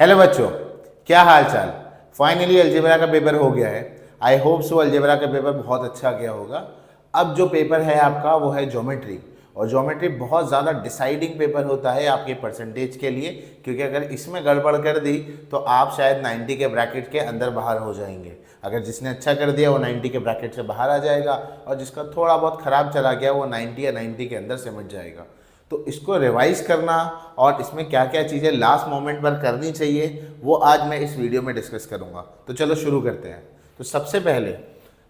Hello बच्चों, क्या हाल चाल। फाइनली अलजेब्रा का पेपर हो गया है। आई होप सो अलजेब्रा का पेपर बहुत अच्छा गया होगा। अब जो पेपर है आपका वो है ज्योमेट्री, और ज्योमेट्री बहुत ज़्यादा डिसाइडिंग पेपर होता है आपके परसेंटेज के लिए, क्योंकि अगर इसमें गड़बड़ कर दी तो आप शायद 90 के ब्रैकेट के अंदर बाहर हो जाएंगे। अगर जिसने अच्छा कर दिया वो 90 के ब्रैकेट से बाहर आ जाएगा, और जिसका थोड़ा बहुत ख़राब चला गया वो 90 या 90 के अंदर सिमट जाएगा। तो इसको रिवाइज करना और इसमें क्या क्या चीज़ें लास्ट मोमेंट पर करनी चाहिए वो आज मैं इस वीडियो में डिस्कस करूंगा। तो चलो शुरू करते हैं। तो सबसे पहले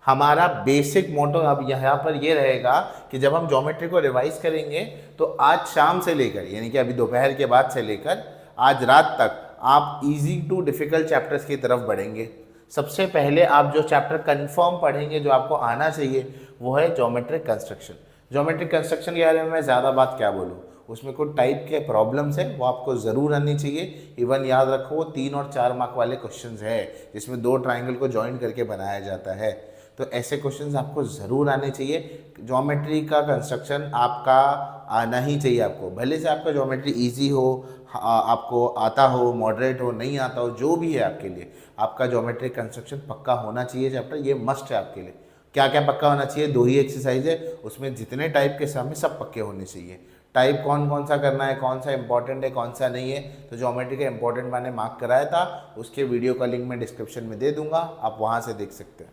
हमारा बेसिक मोटो अब यहाँ पर ये रहेगा कि जब हम ज्योमेट्री को रिवाइज करेंगे तो आज शाम से लेकर, यानी कि अभी दोपहर के बाद से लेकर आज रात तक आप इजी टू डिफ़िकल्ट चैप्टर्स की तरफ बढ़ेंगे। सबसे पहले आप जो चैप्टर कंफर्म पढ़ेंगे, जो आपको आना चाहिए, वो है ज्योमेट्रिक कंस्ट्रक्शन। ज्योमेट्रिक कंस्ट्रक्शन के बारे में मैं ज़्यादा बात क्या बोलूँ, उसमें कुछ टाइप के प्रॉब्लम्स हैं वो आपको ज़रूर आनी चाहिए। इवन याद रखो वो 3 और 4 मार्क वाले क्वेश्चंस है जिसमें 2 ट्राइंगल को जॉइन करके बनाया जाता है। तो ऐसे क्वेश्चंस आपको ज़रूर आने चाहिए। ज्योमेट्री का कंस्ट्रक्शन आपका आना ही चाहिए आपको, भले से आपका ज्योमेट्री ईजी हो, आपको आता हो, मॉडरेट हो, नहीं आता हो, जो भी है आपके लिए आपका ज्योमेट्रिक कंस्ट्रक्शन पक्का होना चाहिए चैप्टर। ये मस्ट है आपके लिए। क्या क्या पक्का होना चाहिए? 2 ही एक्सरसाइज है, उसमें जितने टाइप के सम है सब पक्के होने चाहिए। टाइप कौन कौन सा करना है, कौन सा इंपॉर्टेंट है, कौन सा नहीं है, तो ज्योमेट्री का इंपॉर्टेंट मैंने मार्क कराया था, उसके वीडियो का लिंक मैं डिस्क्रिप्शन में दे दूंगा, आप वहाँ से देख सकते हैं।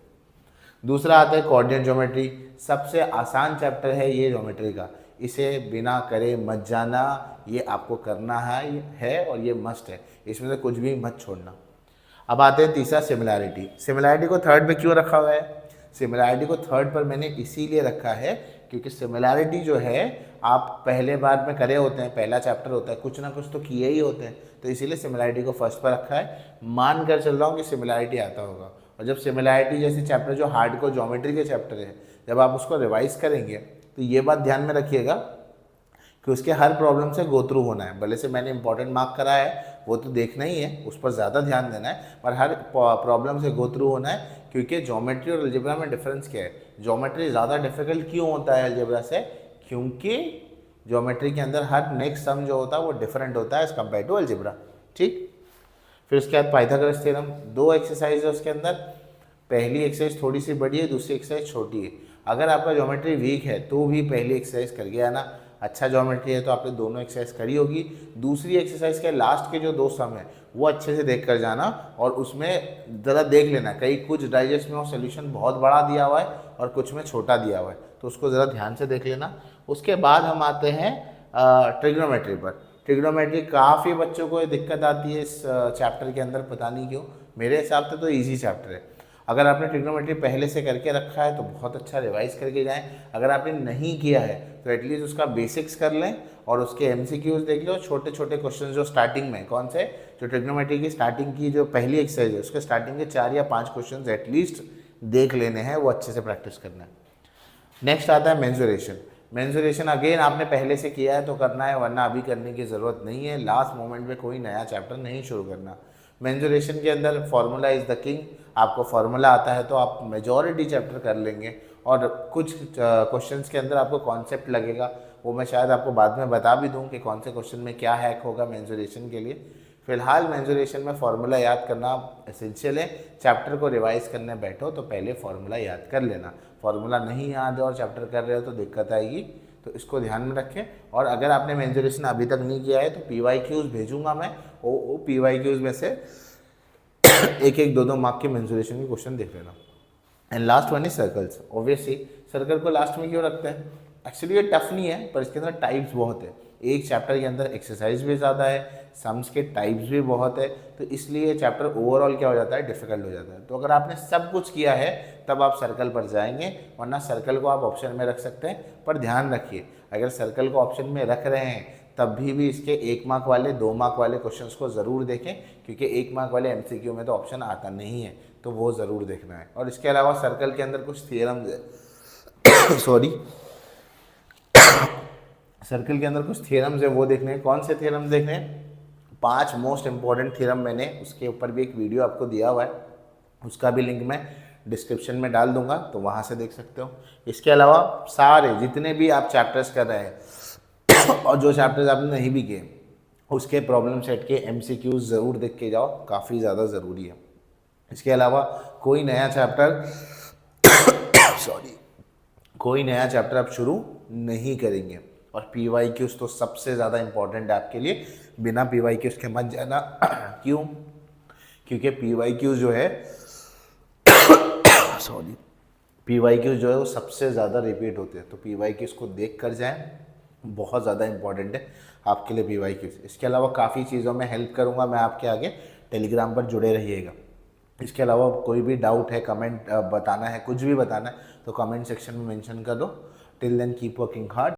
दूसरा आता है कोऑर्डिनेट ज्योमेट्री। सबसे आसान चैप्टर है ये ज्योमेट्री का, इसे बिना करे मत जाना, ये आपको करना है और ये मस्ट है, इसमें से कुछ भी मत छोड़ना। अब आते हैं तीसरा सिमिलैरिटी। सिमिलैरिटी को थर्ड पे क्यों रखा हुआ है? सिमिलैरिटी को थर्ड पर मैंने इसीलिए रखा है क्योंकि सिमिलैरिटी जो है आप पहले बार में करे होते हैं, पहला चैप्टर होता है, कुछ ना कुछ तो किए ही होते हैं, तो इसीलिए सिमिलैरिटी को फर्स्ट पर रखा है। मान कर चल रहा हूँ कि सिमिलैरिटी आता होगा। और जब सिमिलैरिटी जैसे चैप्टर जो हार्ड को ज्योमेट्री के चैप्टर है, जब आप उसको रिवाइज करेंगे तो ये बात ध्यान में रखिएगा कि उसके हर प्रॉब्लम से गो थ्रू होना है। भले से मैंने इंपॉर्टेंट मार्क करा है वो तो देखना ही है, उस पर ज़्यादा ध्यान देना है, पर हर प्रॉब्लम से गो थ्रू होना है। क्योंकि ज्योमेट्री और अलजेब्रा में डिफरेंस क्या है? ज्योमेट्री ज़्यादा डिफिकल्ट क्यों होता है अलजेब्रा से? क्योंकि ज्योमेट्री के अंदर हर नेक्स्ट सम जो होता है वो डिफरेंट होता है एज़ कम्पेयर टू अलजेब्रा। ठीक, फिर उसके बाद पाइथागोरस थ्योरम। 2 एक्सरसाइज है उसके अंदर। पहली एक्सरसाइज थोड़ी सी बड़ी है, दूसरी एक्सरसाइज छोटी है। अगर आपका ज्योमेट्री वीक है तो भी पहली एक्सरसाइज कर गया ना, अच्छा ज्योमेट्री है तो आपने दोनों एक्सरसाइज करी होगी। दूसरी एक्सरसाइज के लास्ट के जो 2 सम है वो अच्छे से देख कर जाना, और उसमें ज़रा देख लेना, कहीं कुछ डाइजेस्ट में वो सोल्यूशन बहुत बड़ा दिया हुआ है और कुछ में छोटा दिया हुआ है, तो उसको ज़रा ध्यान से देख लेना। उसके बाद हम आते हैं ट्रिग्नोमेट्री पर। ट्रिग्नोमेट्री काफ़ी बच्चों को दिक्कत आती है इस चैप्टर के अंदर, पता नहीं क्यों। मेरे हिसाब से तो ईजी चैप्टर है। अगर आपने ट्रिग्नोमेट्री पहले से करके रखा है तो बहुत अच्छा रिवाइज करके जाएं। अगर आपने नहीं किया है तो एटलीस्ट उसका बेसिक्स कर लें और उसके एमसीक्यूज देख लो। छोटे छोटे क्वेश्चन जो स्टार्टिंग में, कौन से, जो ट्रिग्नोमेट्री की स्टार्टिंग की जो पहली एक्सरसाइज है उसके स्टार्टिंग के 4 या 5 क्वेश्चन एटलीस्ट देख लेने हैं, वो अच्छे से प्रैक्टिस करना है। नेक्स्ट आता है मेंसुरेशन। मेंसुरेशन अगेन आपने पहले से किया है तो करना है, वरना अभी करने की ज़रूरत नहीं है। लास्ट मोमेंट में कोई नया चैप्टर नहीं शुरू करना। मेंसुरेशन के अंदर फार्मूला इज़ द किंग। आपको फार्मूला आता है तो आप मेजॉरिटी चैप्टर कर लेंगे, और कुछ क्वेश्चंस के अंदर आपको कॉन्सेप्ट लगेगा, वो मैं शायद आपको बाद में बता भी दूं कि कौन से क्वेश्चन में क्या हैक होगा मेंसुरेशन के लिए। फिलहाल मेंसुरेशन में फार्मूला याद करना एसेंशियल है। चैप्टर को रिवाइज करने बैठो तो पहले फार्मूला याद कर लेना। फार्मूला नहीं याद है और चैप्टर कर रहे हो तो दिक्कत आएगी, तो इसको ध्यान में रखें। और अगर आपने मेंसुरेशन अभी तक नहीं किया है तो PYQs भेजूंगा मैं, वो PYQs में से एक एक 2 2 मार्क के मेंसुरेशन के क्वेश्चन देख लेना। And last one is circles. Obviously circle को लास्ट में क्यों रखते हैं? एक्चुअली ये टफ नहीं है, पर इसके अंदर टाइप्स बहुत है। एक चैप्टर के अंदर एक्सरसाइज भी ज़्यादा है, सम्स के टाइप्स भी बहुत है, तो इसलिए चैप्टर ओवरऑल क्या हो जाता है, डिफिकल्ट हो जाता है। तो अगर आपने सब कुछ किया है तब आप सर्कल पर जाएंगे, वरना सर्कल को आप ऑप्शन में रख सकते हैं। पर ध्यान रखिए, अगर सर्कल को ऑप्शन में रख रहे हैं तब भी इसके 1 मार्क वाले 2 मार्क वाले क्वेश्चंस को ज़रूर देखें, क्योंकि 1 मार्क वाले MCQ में तो ऑप्शन आता नहीं है, तो वो ज़रूर देखना है। और इसके अलावा सर्कल के अंदर कुछ थियरम्स है सॉरी सर्कल के अंदर कुछ थियरम्स है, वो देखने हैं। कौन से थियरम्स देखने हैं? 5 मोस्ट इंपॉर्टेंट थियरम मैंने उसके ऊपर भी एक वीडियो आपको दिया हुआ है, उसका भी लिंक मैं डिस्क्रिप्शन में डाल दूंगा, तो वहाँ से देख सकते हो। इसके अलावा सारे जितने भी आप चैप्टर्स कर रहे हैं और जो चैप्टर्स आपने नहीं भी किए, उसके प्रॉब्लम सेट के MCQs ज़रूर देख के जाओ, काफ़ी ज़्यादा ज़रूरी है। इसके अलावा कोई नया चैप्टर सॉरी कोई नया चैप्टर आप शुरू नहीं करेंगे। और PYQs तो सबसे ज़्यादा इम्पॉर्टेंट है आपके लिए, बिना PYQs के मत जाना। क्यों? क्योंकि PYQs जो है सॉरी PYQs जो है वो सबसे ज़्यादा रिपीट होते हैं, तो PYQs को देख कर जाएँ, बहुत ज़्यादा इंपॉर्टेंट है आपके लिए PYQs। इसके अलावा काफ़ी चीज़ों में हेल्प करूँगा मैं आपके आगे, टेलीग्राम पर जुड़े रहिएगा। इसके अलावा कोई भी डाउट है, कमेंट बताना है, कुछ भी बताना है तो कमेंट सेक्शन में मेंशन कर दो। Till then keep working hard.